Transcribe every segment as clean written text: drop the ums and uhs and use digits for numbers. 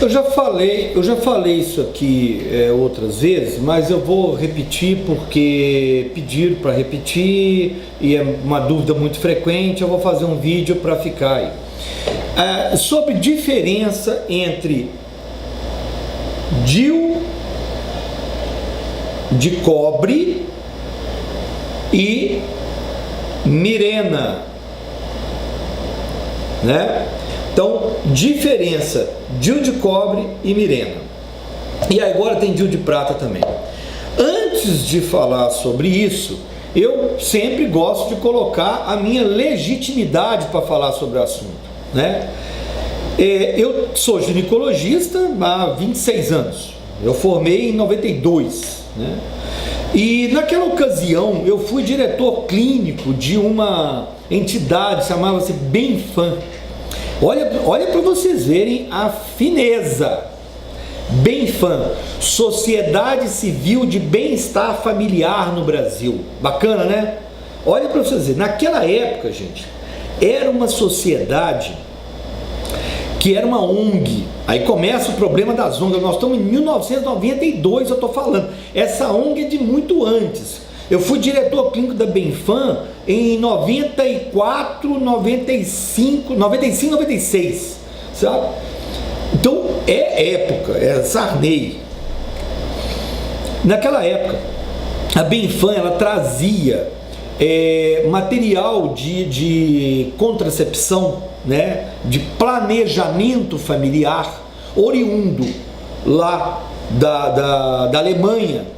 Eu já falei isso aqui outras vezes, mas eu vou repetir porque pediram para repetir e é uma dúvida muito frequente. Eu vou fazer um vídeo para ficar aí. Sobre diferença entre DIU de cobre e Mirena, né? Então, diferença DIU de cobre e Mirena. E agora tem DIU de prata também. Antes de falar sobre isso, eu sempre gosto de colocar a minha legitimidade para falar sobre o assunto, né? Eu sou ginecologista há 26 anos. Eu formei em 92, né? E naquela ocasião eu fui diretor clínico de uma entidade, chamava-se Benfam. Olha para vocês verem a fineza. Benfam, Sociedade Civil de Bem-Estar Familiar no Brasil. Bacana, né? Olha para vocês verem. Naquela época, gente, era uma sociedade que era uma ONG. Aí começa o problema das ONGs. Nós estamos em 1992, eu estou falando. Essa ONG é de muito antes. Eu fui diretor clínico da Benfam em 94, 95, 96, sabe? Então é época, é Sarney. Naquela época, a Benfam ela trazia material de contracepção, né, de planejamento familiar, oriundo lá da Alemanha.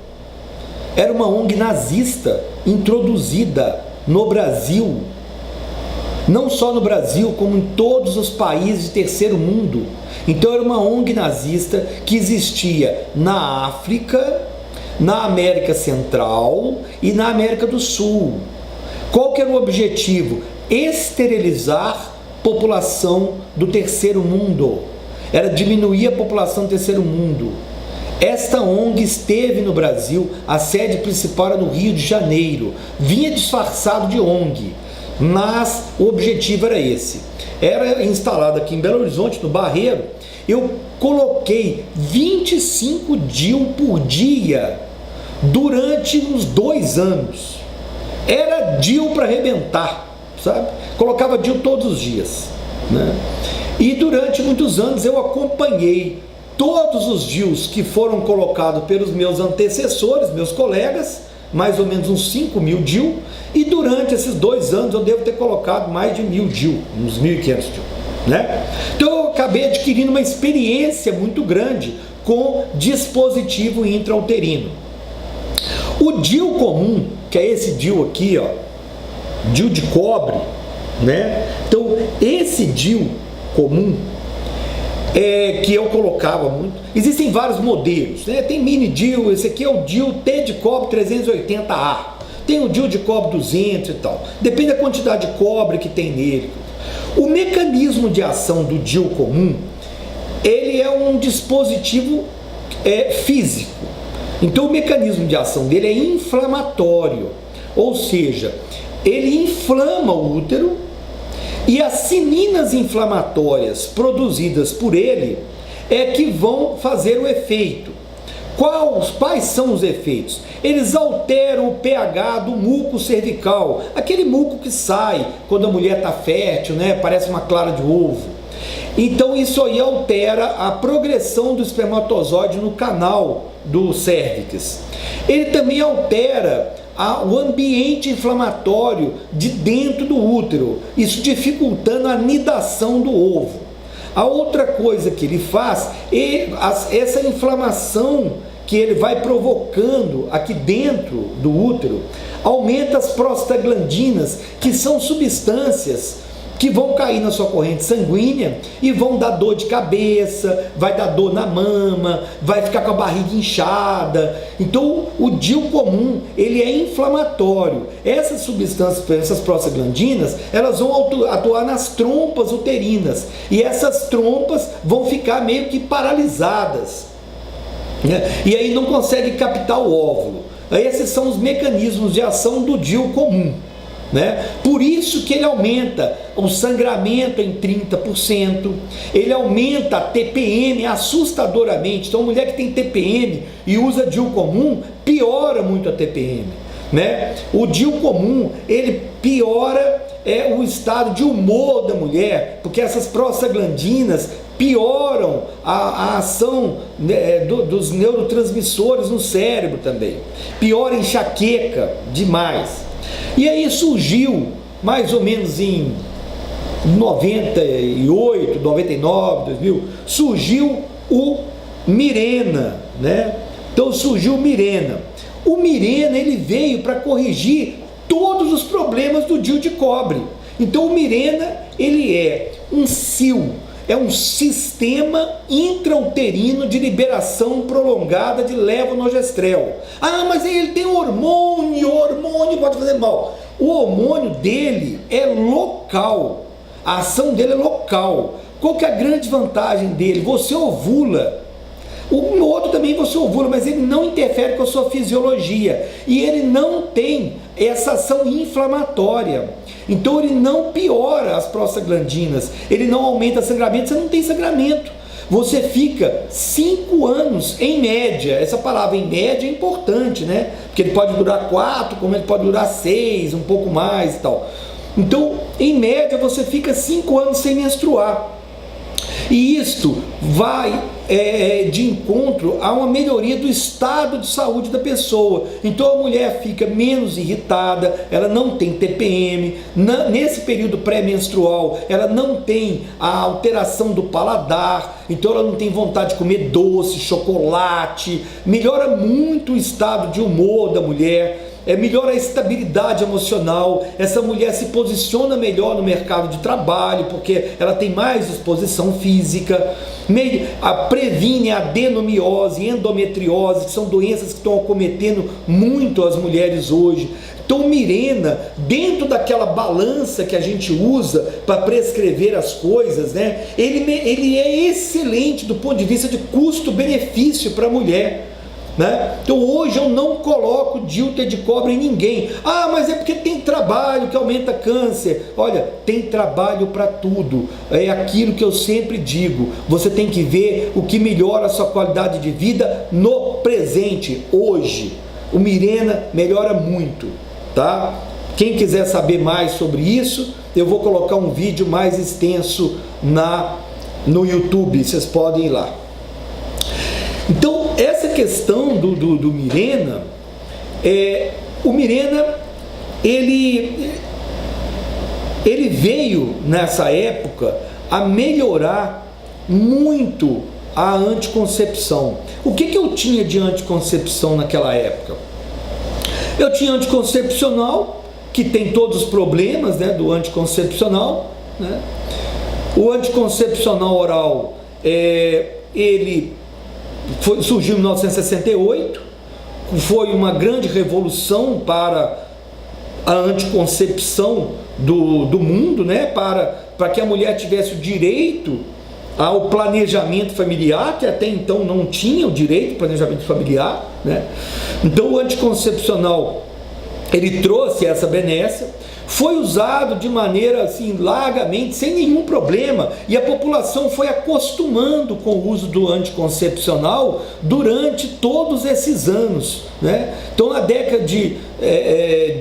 Era uma ONG nazista introduzida no Brasil, não só no Brasil, como em todos os países de terceiro mundo. Então era uma ONG nazista que existia na África, na América Central e na América do Sul. Qual que era o objetivo? Esterilizar a população do terceiro mundo. Era diminuir a população do terceiro mundo. Esta ONG esteve no Brasil, a sede principal era no Rio de Janeiro, vinha disfarçado de ONG, mas o objetivo era esse. Era instalado aqui em Belo Horizonte, no Barreiro. Eu coloquei 25 DIU por dia durante uns 2 anos. Era DIU para arrebentar, sabe? Colocava DIU todos os dias, né? E durante muitos anos eu acompanhei todos os DIUs que foram colocados pelos meus antecessores, meus colegas, mais ou menos uns 5.000 DIU, e durante esses 2 anos eu devo ter colocado mais de 1.000 DIU, uns 1.500 DIU, né? Então eu acabei adquirindo uma experiência muito grande com dispositivo intrauterino. O DIU comum, que é esse DIU aqui, ó, DIU de cobre, né? Então esse DIU comum que eu colocava muito. Existem vários modelos, né? Tem mini DIU, esse aqui é o DIU T de cobre 380A. Tem o DIU de cobre 200 e tal. Depende da quantidade de cobre que tem nele. O mecanismo de ação do DIU comum, ele é um dispositivo físico. Então o mecanismo de ação dele é inflamatório, ou seja, ele inflama o útero. E as sininas inflamatórias produzidas por ele que vão fazer o efeito. Quais são os efeitos? Eles alteram o pH do muco cervical, aquele muco que sai quando a mulher está fértil, né? Parece uma clara de ovo. Então isso aí altera a progressão do espermatozoide no canal do cérvix. Ele também altera o ambiente inflamatório de dentro do útero, isso dificultando a nidação do ovo. A outra coisa que ele faz é essa inflamação que ele vai provocando aqui dentro do útero, aumenta as prostaglandinas, que são substâncias que vão cair na sua corrente sanguínea e vão dar dor de cabeça, vai dar dor na mama, vai ficar com a barriga inchada. Então o DIU comum, ele é inflamatório. Essas substâncias, essas prostaglandinas, elas vão atuar nas trompas uterinas e essas trompas vão ficar meio que paralisadas, né? E aí não consegue captar o óvulo. Esses são os mecanismos de ação do DIU comum, né? Por isso que ele aumenta o sangramento em 30%, ele aumenta a TPM assustadoramente. Então, a mulher que tem TPM e usa DIU comum, piora muito a TPM, né? O DIU comum, ele piora o estado de humor da mulher, porque essas prostaglandinas pioram a ação, né, dos neurotransmissores no cérebro também, piora a enxaqueca demais. E aí surgiu, mais ou menos em 98, 99, 2000, surgiu o Mirena, né? Então surgiu o Mirena. O Mirena, ele veio para corrigir todos os problemas do DIU de cobre. Então o Mirena, ele é um SIL, é um sistema intrauterino de liberação prolongada de levonorgestrel. Ah, mas ele tem hormônio pode fazer mal. O hormônio dele é local, a ação dele é local. Qual que é a grande vantagem dele? Você ovula. O outro também você ovula, mas ele não interfere com a sua fisiologia e ele não tem essa ação inflamatória. Então ele não piora as prostaglandinas, ele não aumenta sangramento, você não tem sangramento. Você fica 5 anos em média. Essa palavra em média é importante, né? Porque ele pode durar 4, como ele pode durar 6, um pouco mais e tal. Então, em média, você fica 5 anos sem menstruar. E isto vai de encontro a uma melhoria do estado de saúde da pessoa. Então a mulher fica menos irritada, ela não tem TPM, nesse período pré-menstrual ela não tem a alteração do paladar, então ela não tem vontade de comer doce, chocolate, melhora muito o estado de humor da mulher. Melhora a estabilidade emocional, essa mulher se posiciona melhor no mercado de trabalho, porque ela tem mais disposição física, previne a adenomiose e endometriose, que são doenças que estão acometendo muito as mulheres hoje. Então o Mirena, dentro daquela balança que a gente usa para prescrever as coisas, né, ele é excelente do ponto de vista de custo-benefício para a mulher. Né? Então hoje eu não coloco DIU de cobre em ninguém. Ah, mas é porque tem trabalho que aumenta câncer. Olha, tem trabalho para tudo. É aquilo que eu sempre digo, você tem que ver o que melhora a sua qualidade de vida no presente, hoje. O Mirena melhora muito, tá? Quem quiser saber mais sobre isso, eu vou colocar um vídeo mais extenso no YouTube, vocês podem ir lá. Então, essa questão do Mirena, o Mirena, ele veio nessa época a melhorar muito a anticoncepção. O que eu tinha de anticoncepção naquela época? Eu tinha anticoncepcional, que tem todos os problemas, né, do anticoncepcional, né? O anticoncepcional oral, ele surgiu em 1968, foi uma grande revolução para a anticoncepção do mundo, né? Para que a mulher tivesse o direito ao planejamento familiar, que até então não tinha o direito ao planejamento familiar, né? Então o anticoncepcional, ele trouxe essa benécia, foi usado de maneira assim largamente, sem nenhum problema, e a população foi acostumando com o uso do anticoncepcional durante todos esses anos, né? Então na década de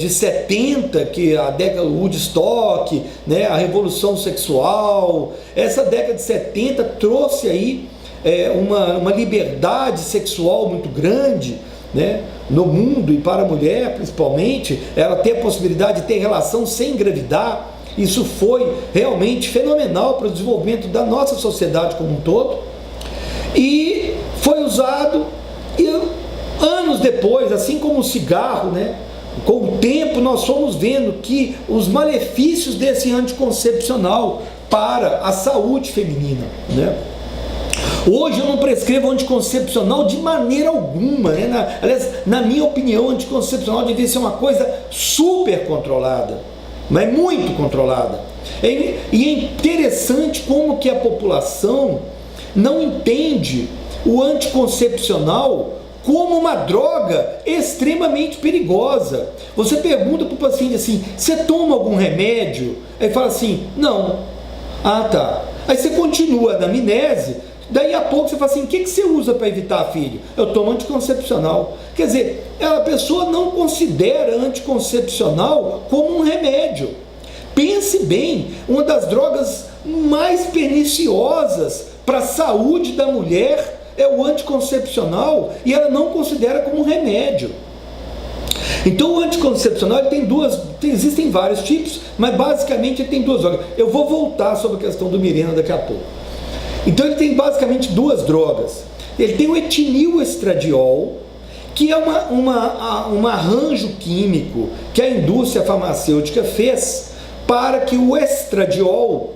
70, que a década do Woodstock, né, a revolução sexual, essa década de 70 trouxe aí uma liberdade sexual muito grande, né, no mundo, e para a mulher principalmente, ela ter a possibilidade de ter relação sem engravidar. Isso foi realmente fenomenal para o desenvolvimento da nossa sociedade como um todo, e foi usado, e anos depois, assim como o cigarro, né, com o tempo nós fomos vendo que os malefícios desse anticoncepcional para a saúde feminina, né? Hoje eu não prescrevo anticoncepcional de maneira alguma, né? Aliás, na minha opinião, anticoncepcional deve ser uma coisa super controlada, mas muito controlada. E é interessante como que a população não entende o anticoncepcional como uma droga extremamente perigosa. Você pergunta para o paciente assim: você toma algum remédio? Aí fala assim: não. Ah, tá. Aí você continua na amnese, daí a pouco você fala assim: o que você usa para evitar filho? Eu tomo anticoncepcional. Quer dizer, a pessoa não considera anticoncepcional como um remédio. Pense bem, uma das drogas mais perniciosas para a saúde da mulher é o anticoncepcional, e ela não considera como um remédio. Então o anticoncepcional ele existem vários tipos, mas basicamente ele tem duas drogas. Eu vou voltar sobre a questão do Mirena daqui a pouco. Então ele tem basicamente duas drogas. Ele tem o etinilestradiol, que é um arranjo químico que a indústria farmacêutica fez para que o estradiol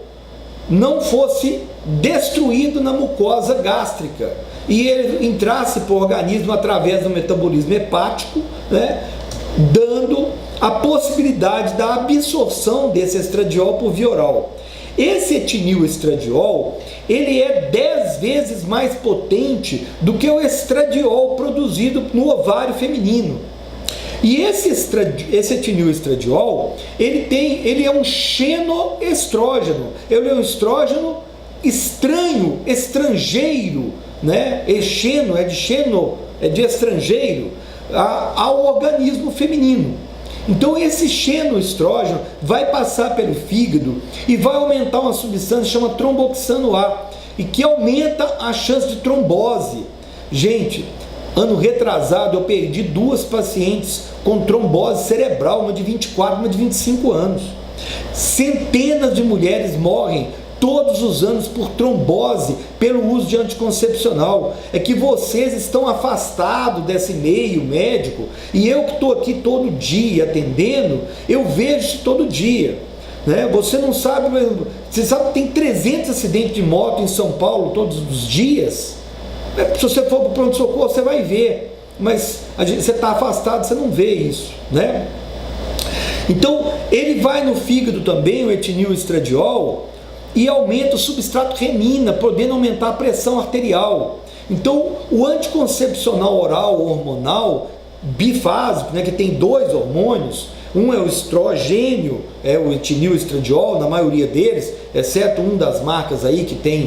não fosse destruído na mucosa gástrica e ele entrasse para o organismo através do metabolismo hepático, né, dando a possibilidade da absorção desse estradiol por via oral. Esse etinilestradiol, ele é 10 vezes mais potente do que o estradiol produzido no ovário feminino. E esse etinilestradiol, ele é um xenoestrógeno, ele é um estrógeno estranho, estrangeiro, né? Xeno é de estrangeiro, ao organismo feminino. Então esse xenoestrógeno vai passar pelo fígado e vai aumentar uma substância que chama tromboxano A, e que aumenta a chance de trombose. Gente, ano retrasado eu perdi 2 pacientes com trombose cerebral, uma de 24, uma de 25 anos. Centenas de mulheres morrem todos os anos por trombose pelo uso de anticoncepcional. É que vocês estão afastados desse meio médico, e eu que estou aqui todo dia atendendo, eu vejo isso todo dia, né? Você não sabe, você sabe que tem 300 acidentes de moto em São Paulo todos os dias. Se você for para o pronto-socorro, você vai ver, mas você está afastado, você não vê isso, né? Então, ele vai no fígado também, o etinilestradiol, e aumenta o substrato renina, podendo aumentar a pressão arterial. Então, o anticoncepcional oral hormonal bifásico, né, que tem 2 hormônios, um é o estrogênio, é o etinilestradiol, na maioria deles, exceto um das marcas aí que tem